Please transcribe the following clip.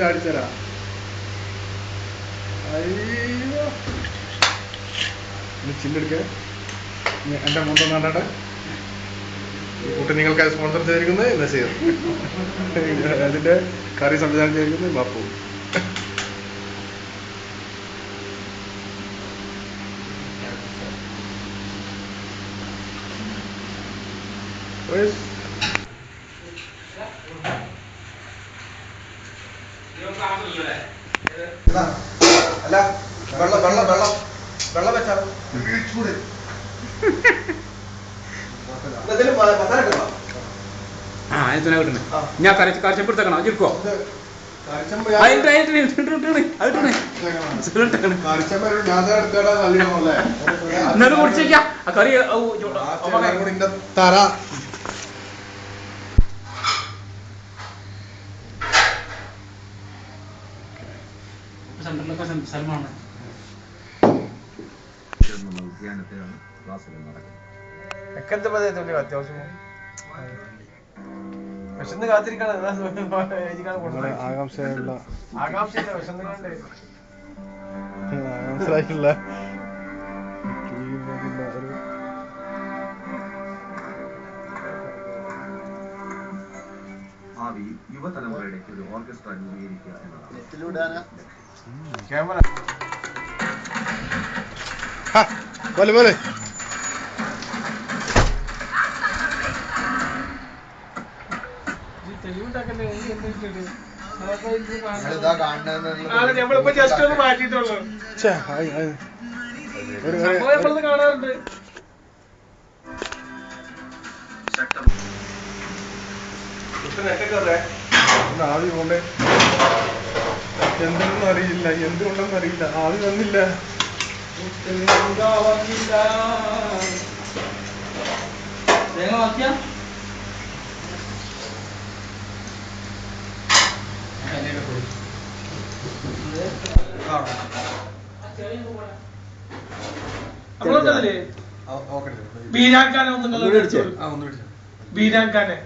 ചാടിച്ചരാ ചില്ലെടുക്ക എന്റെ മുണ്ടം നാട്ടെ കൂട്ടി നിങ്ങൾക്ക് സ്പോൺസർ ചെയ്തിരിക്കുന്നത് നസീർ, അതിന്റെ കറി സംവിധാനം ചെയ്തിരിക്കുന്നത് ബാപ്പു. അല്ല വെള്ളം വെള്ളം വെള്ളം വെള്ളം വെച്ചാൽ ഞാൻ കരച്ചപ്പെടുത്തണം ചിരിക്കോ എന്നാലും കുടിച്ചേക്കാം ആ കറി തറ സെന്ററിലൊക്കെ സൽമാണ്. ഉദ്യാനത്തിലാണ് ക്ലാസ്സുകൾ നടക്കുന്നത്. അത്യാവശ്യം വിശന്ന് കാത്തിരിക്കണം. ആകാംക്ഷയില്ല മനസ്സിലായിട്ടില്ല. ഭാവി യുവതലമുറയുടെ ഒരു ഓർക്കസ്ട്ര രൂപീകരിക്കുക എന്നതാണ്. പോലെ പോലെ നമ്മളിപ്പോ ജസ്റ്റ് ഒന്ന് മാറ്റിയിട്ടുള്ളൂ. കാണാറുണ്ട്. ആവി കൊണ്ട് എന്തെന്നും അറിയില്ല, എന്തുകൊണ്ടെന്ന് അറിയില്ല. ആവി വന്നില്ല. ബീരാൻഖാനെ ബീരാൻഖാനെ